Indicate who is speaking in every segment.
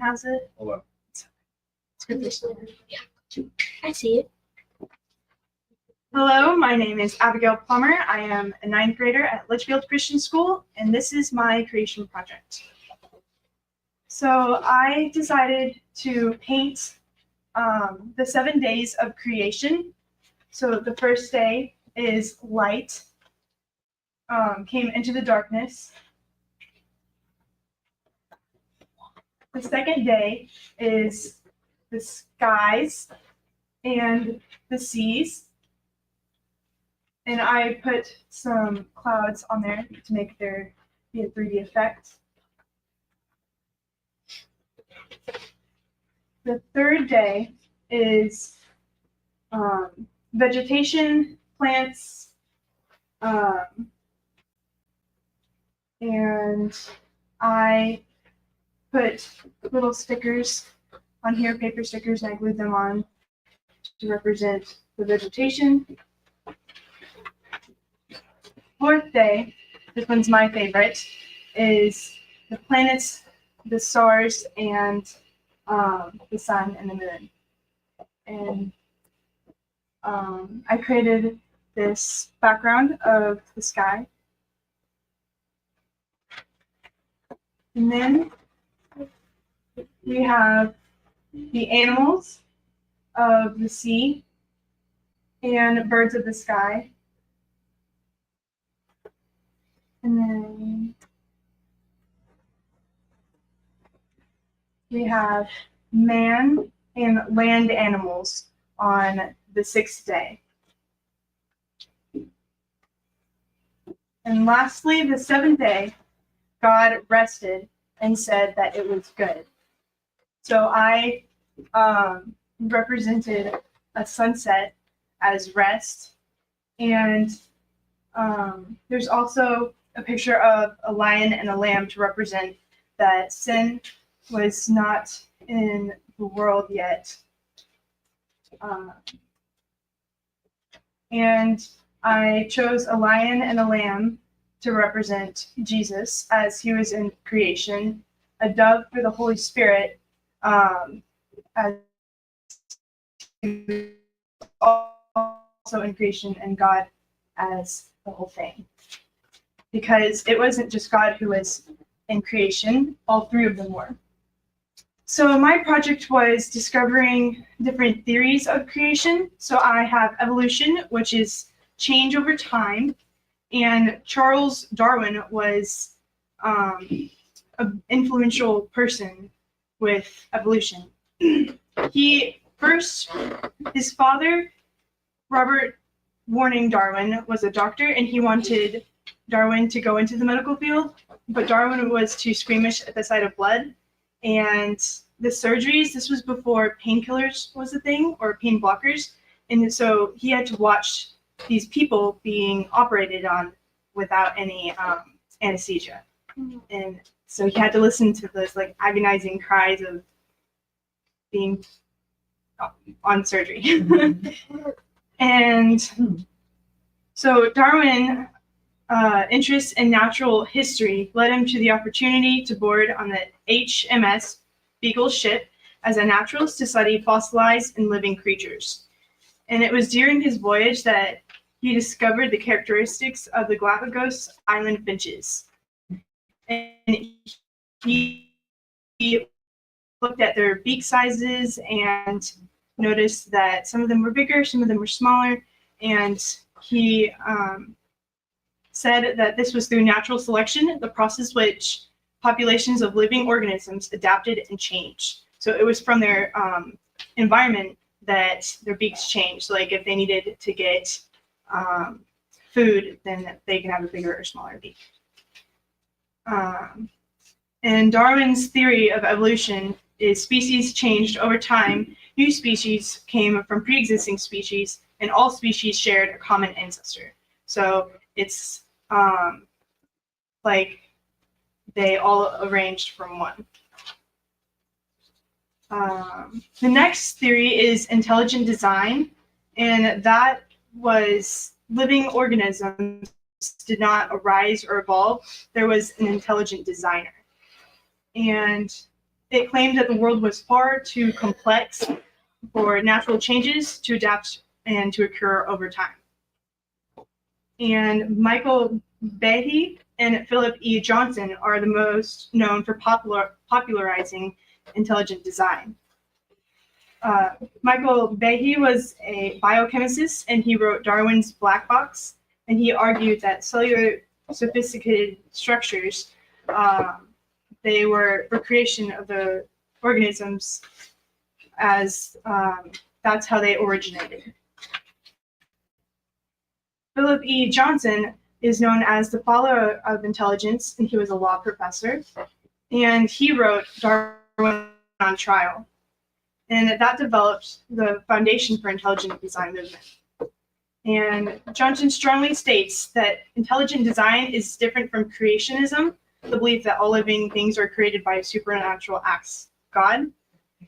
Speaker 1: has it.
Speaker 2: Hold on.
Speaker 1: It's good this one.
Speaker 3: Yeah, I see it.
Speaker 1: Hello, my name is Abigail Plumer. I am a 9th grader at Litchfield Christian School, and this is my creation project. So I decided to paint the 7 days of creation. So the first day is light, came into the darkness. The second day is the skies and the seas. And I put some clouds on there to make there be a 3D effect. The third day is vegetation, plants, and I put little stickers on here, paper stickers, and I glued them on to represent the vegetation. Fourth day, this one's my favorite, is the planets, the stars, and the sun and the moon. And I created this background of the sky. And then we have the animals of the sea and birds of the sky. And then we have man and land animals on the 6th day. And lastly, the 7th day, God rested and said that it was good. So I represented a sunset as rest, and there's also a picture of a lion and a lamb to represent that sin was not in the world yet. And I chose a lion and a lamb to represent Jesus as he was in creation, a dove for the Holy Spirit as he was also in creation, and God as the whole thing. Because it wasn't just God who was in creation, all 3 of them were. So my project was discovering different theories of creation. So I have evolution, which is change over time, and Charles Darwin was an influential person with evolution. His father, Robert Warning Darwin, was a doctor, and he wanted Darwin to go into the medical field, but Darwin was too squeamish at the sight of blood. And the surgeries, this was before painkillers was a thing, or pain blockers, and so he had to watch these people being operated on without any anesthesia. And so he had to listen to those like agonizing cries of being on surgery. And so Darwin interest in natural history led him to the opportunity to board on the HMS Beagle ship as a naturalist to study fossilized and living creatures. And it was during his voyage that he discovered the characteristics of the Galapagos Island finches. And he looked at their beak sizes and noticed that some of them were bigger, some of them were smaller, and he said that this was through natural selection, the process which populations of living organisms adapted and changed. So it was from their environment that their beaks changed. Like if they needed to get food, then they can have a bigger or smaller beak. And Darwin's theory of evolution is species changed over time. New species came from pre-existing species, and all species shared a common ancestor. So it's like they all arranged from one. The next theory is intelligent design, and that was living organisms did not arise or evolve. There was an intelligent designer. And It claimed that the world was far too complex for natural changes to adapt and to occur over time. And Michael Behe and Philip E. Johnson are the most known for popularizing intelligent design. Michael Behe was a biochemist, and he wrote Darwin's Black Box, and he argued that cellular sophisticated structures, they were the creation of the organisms as that's how they originated. Philip E. Johnson is known as the father of intelligence, and he was a law professor, and he wrote Darwin on Trial. And that developed the foundation for intelligent design movement. And Johnson strongly states that intelligent design is different from creationism, the belief that all living things are created by supernatural acts of God.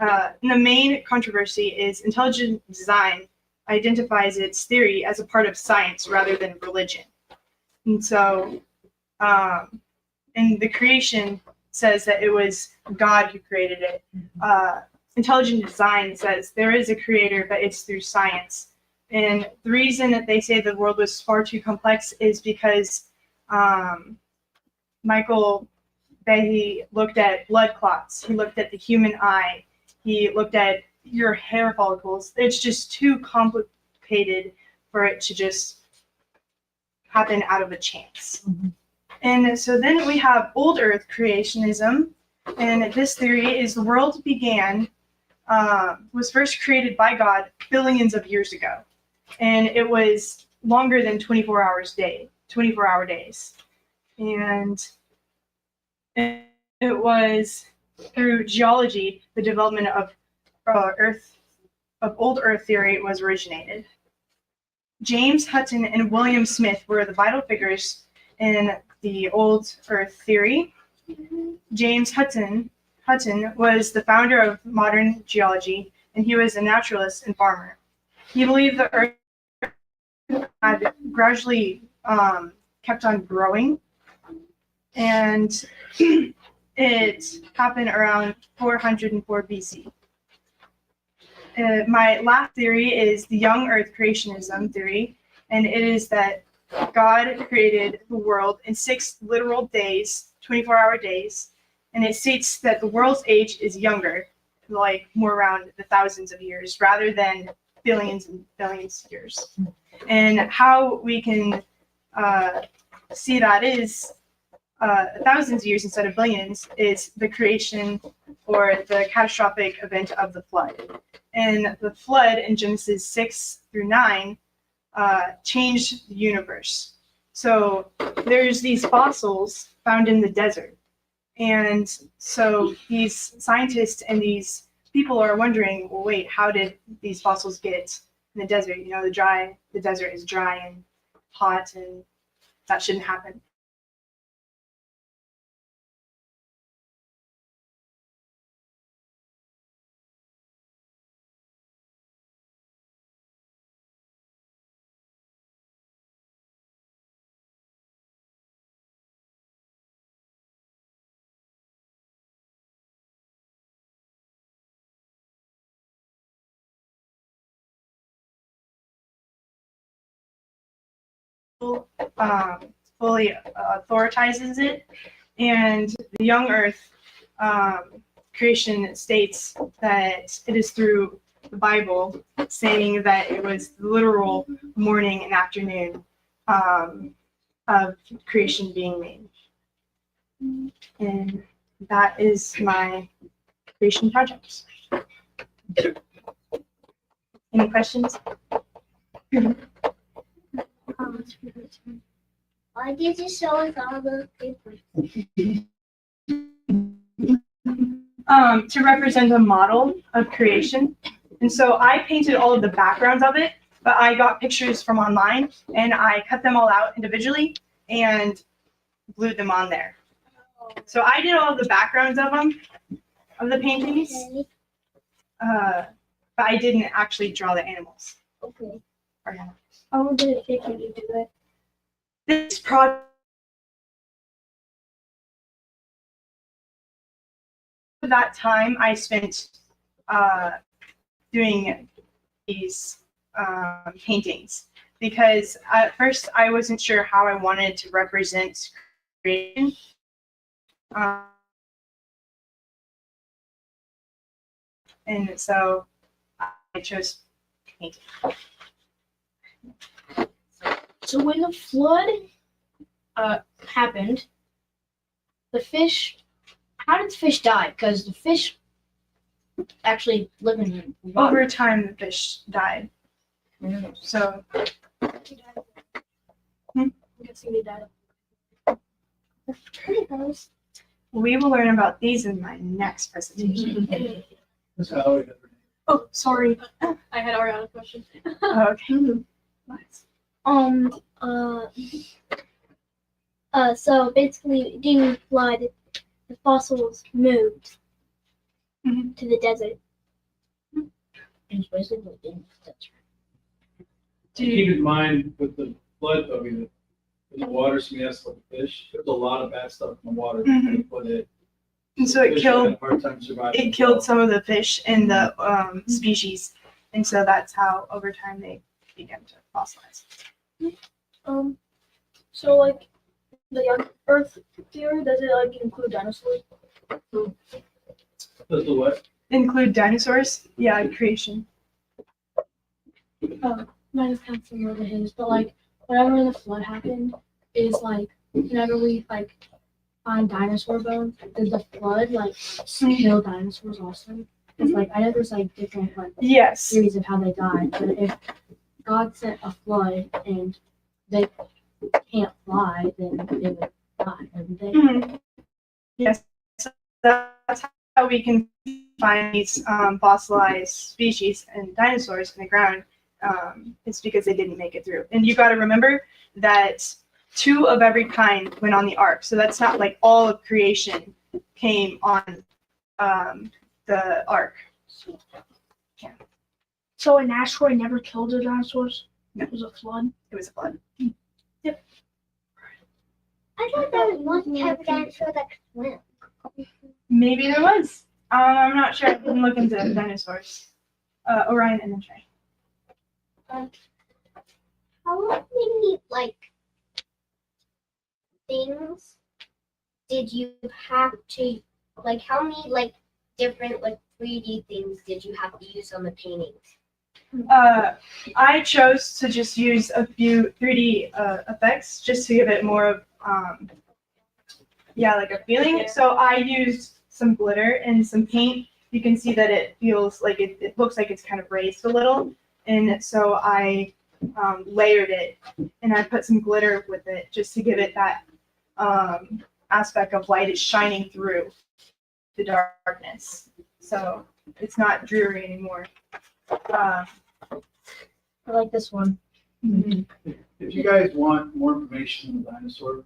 Speaker 1: And the main controversy is intelligent design identifies its theory as a part of science rather than religion. And so, and the creation says that it was God who created it. Intelligent design says there is a creator, but it's through science. And the reason that they say the world was far too complex is because Michael Behe looked at blood clots. He looked at the human eye. He looked at your hair follicles. It's just too complicated for it to just happen out of a chance. Mm-hmm. And so then we have old Earth creationism. And this theory is the world was first created by God billions of years ago. And it was longer than 24 hour days. And it was through geology, the development of old Earth theory was originated. James Hutton and William Smith were the vital figures in the old Earth theory. James Hutton was the founder of modern geology, and he was a naturalist and farmer. He believed the Earth had gradually kept on growing, and it happened around 404 BC. My last theory is the young Earth creationism theory, and it is that God created the world in 6 literal days, 24-hour days, and it states that the world's age is younger, like more around the thousands of years, rather than billions and billions of years. And how we can see that is thousands of years instead of billions is the creation or the catastrophic event of the flood. And the flood in Genesis 6 through 9 changed the universe. So there's these fossils found in the desert. And so these scientists and these people are wondering, well, wait, how did these fossils get in the desert? You know, the desert is dry and hot, and that shouldn't happen. Fully authorizes it, and the young Earth creation states that it is through the Bible, saying that it was the literal morning and afternoon of creation being made. And that is my creation project. Any questions?
Speaker 3: Why did you show us all the papers?
Speaker 1: To represent a model of creation. And so I painted all of the backgrounds of it, but I got pictures from online and I cut them all out individually and glued them on there. So I did all of the backgrounds of them, of the paintings, but I didn't actually draw the animals.
Speaker 3: Okay.
Speaker 1: Or,
Speaker 3: How long did it take you to do it?
Speaker 1: this project that time I spent doing these paintings because at first I wasn't sure how I wanted to represent creation. And so I chose painting.
Speaker 2: So when the flood happened, the fish, how did the fish die? Because the fish actually live in water.
Speaker 1: Over time, the fish died. So
Speaker 2: I'm guessing they died.
Speaker 1: we will learn about these in my next presentation.
Speaker 4: That's how we got her name.
Speaker 1: Oh, sorry.
Speaker 5: I had Ariana question.
Speaker 1: Okay. Nice.
Speaker 3: So basically, during the flood, the fossils moved
Speaker 1: Mhm.
Speaker 3: to the desert.
Speaker 2: It's basically in the desert.
Speaker 1: Do you,
Speaker 4: Keep in mind with the flood, though, the water, so yes, like the fish, there's a lot of bad stuff in the water.
Speaker 1: Mhm.
Speaker 4: But it,
Speaker 1: and so it
Speaker 4: fish had
Speaker 1: killed
Speaker 4: a hard time surviving.
Speaker 1: it killed some of the fish in the species, and so that's how over time they began to fossilize.
Speaker 2: So like the young Earth theory, does it like include dinosaurs?
Speaker 4: Does the what?
Speaker 1: Include dinosaurs? Yeah, creation.
Speaker 2: Mine is kind of similar to his, but like whenever the flood happened, is like whenever we like find dinosaur bones, did the flood like kill dinosaurs also? It's like I know there's like different like
Speaker 1: Yes.
Speaker 2: theories of how they died, but if God sent a flood and they can't fly, then they would die, wouldn't they?
Speaker 1: Mhm. Yes. So that's how we can find these fossilized species and dinosaurs in the ground. It's because they didn't make it through. And you got to remember that 2 of every kind went on the ark. So that's not like all of creation came on the ark.
Speaker 2: So an asteroid never killed the dinosaurs?
Speaker 1: No.
Speaker 2: It was a flood?
Speaker 1: It was a flood.
Speaker 3: I thought there was one type of dinosaur that could swim.
Speaker 1: Maybe there was. I'm not sure. I didn't look into dinosaurs. Orion and then Trey.
Speaker 3: How many things did you have to how many different 3D things did you have to use on the paintings?
Speaker 1: I chose to just use a few 3D effects just to give it more of like a feeling. So I used some glitter and some paint. You can see that it feels like it looks like it's kind of raised a little, and so I layered it and I put some glitter with it just to give it that aspect of light is shining through the darkness. So it's not dreary anymore.
Speaker 2: I like this one.
Speaker 4: If you guys want more information on the dinosaur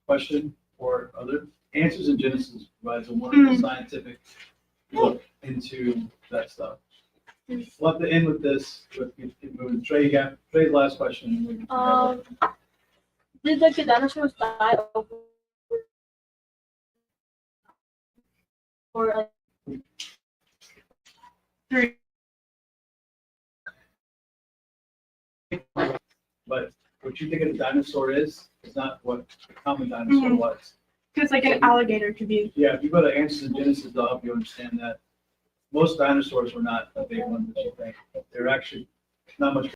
Speaker 4: question or other answers in Genesis provides a wonderful scientific look into that stuff. We'll have to end with this. With Trey, you got Trey's last question.
Speaker 2: Did the dinosaurs die over or
Speaker 4: But what you think a dinosaur is not what a common dinosaur was.
Speaker 1: Because like an alligator could be.
Speaker 4: Yeah, if you go to Answers in Genesis, they'll help you understand that most dinosaurs were not the big ones that you think. They're actually not much